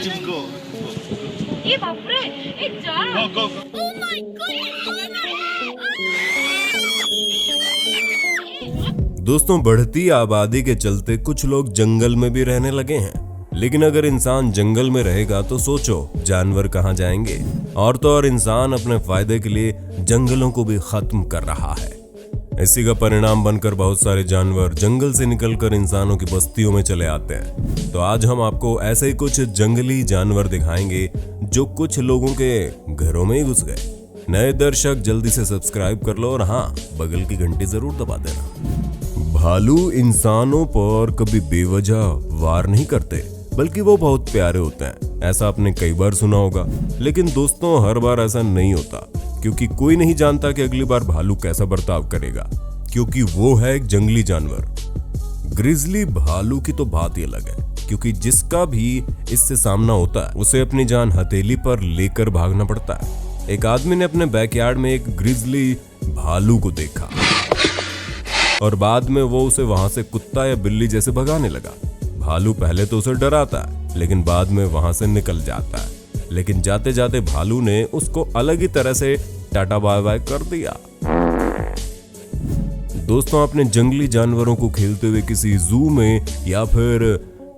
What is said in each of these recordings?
go. ये बाप रे, ये जा। Go. Oh my God! दोस्तों, बढ़ती आबादी के चलते कुछ लोग जंगल में भी रहने लगे हैं। लेकिन अगर इंसान जंगल में रहेगा तो सोचो जानवर कहाँ जाएंगे। और तो और इंसान अपने फायदे के लिए जंगलों को भी खत्म कर रहा है। इसी का परिणाम बनकर बहुत सारे जानवर जंगल से निकलकर इंसानों की बस्तियों में चले आते हैं। तो आज हम आपको ऐसे ही कुछ जंगली जानवर दिखाएंगे जो कुछ लोगों के घरों में ही घुस गए। नए दर्शक जल्दी से सब्सक्राइब कर लो और हाँ, बगल की घंटी जरूर दबा देना। भालू इंसानों पर कभी बेवजह वार नहीं करते, बल्कि वो बहुत प्यारे होते हैं। ऐसा आपने कई बार सुना होगा, लेकिन दोस्तों हर बार ऐसा नहीं होता, क्योंकि कोई नहीं जानता कि अगली बार भालू कैसा बर्ताव करेगा, क्योंकि वो है एक जंगली जानवर। ग्रिजली भालू की तो बात ही अलग है, क्योंकि जिसका भी इससे सामना होता है उसे अपनी जान हथेली पर लेकर भागना पड़ता है। एक आदमी ने अपने बैकयार्ड में एक ग्रिजली भालू को देखा और बाद में वो उसे वहां से कुत्ता या बिल्ली जैसे भगाने लगा। भालू पहले तो उसे डराता है, लेकिन बाद में वहां से निकल जाता है। लेकिन जाते जाते भालू ने उसको अलग ही तरह से टाटा बाय बाय कर दिया। दोस्तों, आपने जंगली जानवरों को खेलते हुए किसी जू में या फिर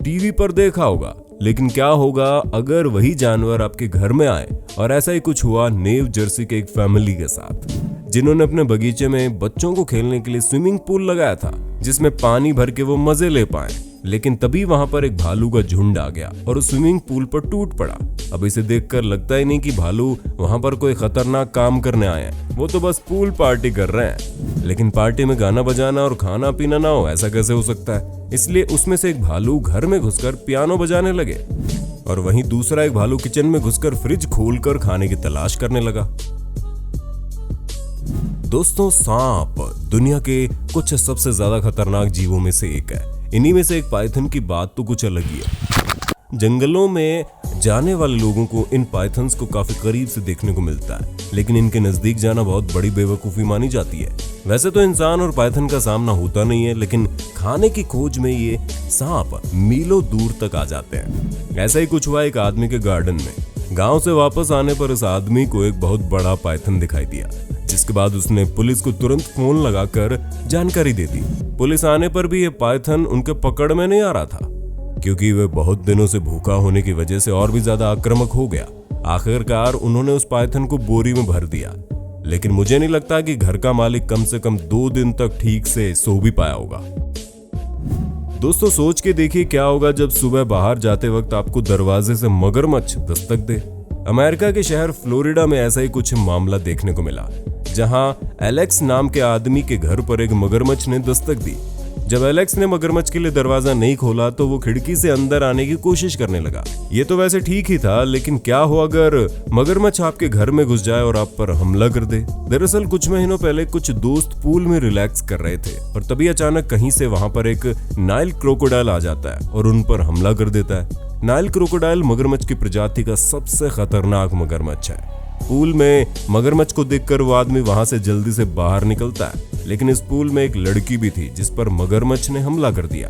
टीवी पर देखा होगा, लेकिन क्या होगा अगर वही जानवर आपके घर में आए। और ऐसा ही कुछ हुआ न्यू जर्सी के एक फैमिली के साथ, जिन्होंने अपने बगीचे में बच्चों को खेलने के लिए स्विमिंग पूल लगाया था, जिसमें पानी भर के वो मजे ले पाए। लेकिन तभी वहां पर एक भालू का झुंड आ गया और उस स्विमिंग पूल पर टूट पड़ा। अब इसे देखकर लगता ही नहीं कि भालू वहां पर कोई खतरनाक काम करने आए हैं, वो तो बस पूल पार्टी कर रहे हैं। लेकिन पार्टी में गाना बजाना और खाना पीना ना हो, ऐसा कैसे हो सकता है? इसलिए उसमें से एक भालू घर में घुसकर पियानो बजाने लगे और वहीं दूसरा एक भालू किचन में घुसकर फ्रिज खोलकर खाने की तलाश करने लगा। दोस्तों, सांप दुनिया के कुछ सबसे ज्यादा खतरनाक जीवों में से एक है। इन्हीं में से एक पाइथन की बात तो कुछ अलग ही है। जंगलों में जाने वाले लोगों को इन पाइथन्स को काफी करीब से देखने को मिलता है, लेकिन इनके नजदीक जाना बहुत बड़ी बेवकूफी मानी जाती है। वैसे तो इंसान और पाइथन का सामना होता नहीं है, लेकिन खाने की खोज में ये सांप मीलों दूर तक आ जाते हैं। ऐसा ही कुछ हुआ एक आदमी के गार्डन में। गांव से वापस आने पर इस आदमी को एक बहुत बड़ा पाइथन दिखाई दिया, जिसके बाद उसने पुलिस को तुरंत फोन लगाकर जानकारी दे दी। पुलिस आने पर भी ये पाइथन उनके पकड़ में नहीं आ रहा था, क्योंकि वह बहुत दिनों से भूखा होने की वजह से और भी ज्यादा आक्रामक हो गया। आखिरकार उन्होंने उस पाइथन को बोरी में भर दिया, लेकिन मुझे नहीं लगता कि घर का मालिक कम से कम 2 दिन तक ठीक से सो भी पाया होगा। दोस्तों, सोच के देखिए क्या होगा जब सुबह बाहर जाते वक्त आपको दरवाजे से मगरमच्छ दस्तक दे। अमेरिका के शहर फ्लोरिडा में ऐसा ही कुछ मामला देखने को मिला, जहां एलेक्स नाम के आदमी के घर पर एक मगरमच्छ ने दस्तक दी। जब एलेक्स ने मगरमच्छ के लिए दरवाजा नहीं खोला तो वो खिड़की से अंदर आने की कोशिश करने लगा। ये तो वैसे ठीक ही था, लेकिन क्या हो अगर मगरमच्छ आपके घर में घुस जाए और आप पर हमला कर दे। दरअसल कुछ महीनों पहले कुछ दोस्त पूल में रिलैक्स कर रहे थे और तभी अचानक कहीं से वहां पर एक नाइल क्रोकोडाइल आ जाता है और उन पर हमला कर देता है। नाइल क्रोकोडाइल मगरमच्छ की प्रजाति का सबसे खतरनाक मगरमच्छ है। पूल में मगरमच्छ को देखकर वो आदमी वहां से जल्दी से बाहर निकलता है, लेकिन इस पूल में एक लड़की भी थी जिस पर मगरमच्छ ने हमला कर दिया।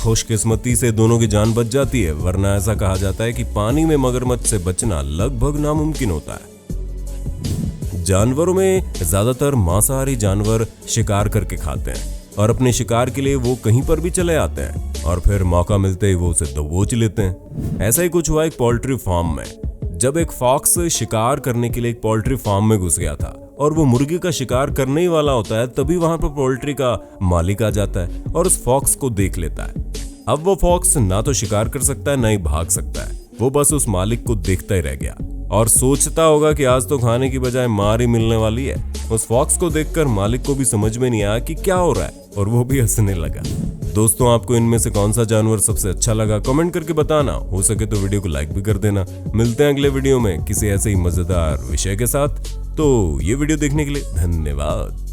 खुशकिस्मती से दोनों की जान बच जाती है, वरना ऐसा कहा जाता है कि पानी में मगरमच्छ से बचना लगभग नामुमकिन होता है। जानवरों में ज्यादातर मांसाहारी जानवर शिकार करके खाते हैं और अपने शिकार के लिए वो कहीं पर भी चले आते हैं और फिर मौका मिलते ही वो उसे दबोच लेते हैं। ऐसा ही कुछ हुआ एक पोल्ट्री फार्म में, जब एक फॉक्स शिकार करने के लिए एक पोल्ट्री फार्म में घुस गया था और वो मुर्गी का शिकार करने ही वाला होता है, तभी वहां पर पोल्ट्री का मालिक आ जाता है और उस फॉक्स को देख लेता है। अब वो फॉक्स ना तो शिकार कर सकता है, ना ही भाग सकता है। वो बस उस मालिक को देखता ही रह गया और सोचता होगा कि आज तो खाने की बजाय मार ही मिलने वाली है। उस फॉक्स को देखकर मालिक को भी समझ में नहीं आया कि क्या हो रहा है और वो भी हंसने लगा। दोस्तों, आपको इनमें से कौन सा जानवर सबसे अच्छा लगा कमेंट करके बताना। हो सके तो वीडियो को लाइक भी कर देना। मिलते हैं अगले वीडियो में किसी ऐसे ही मजेदार विषय के साथ। तो ये वीडियो देखने के लिए धन्यवाद।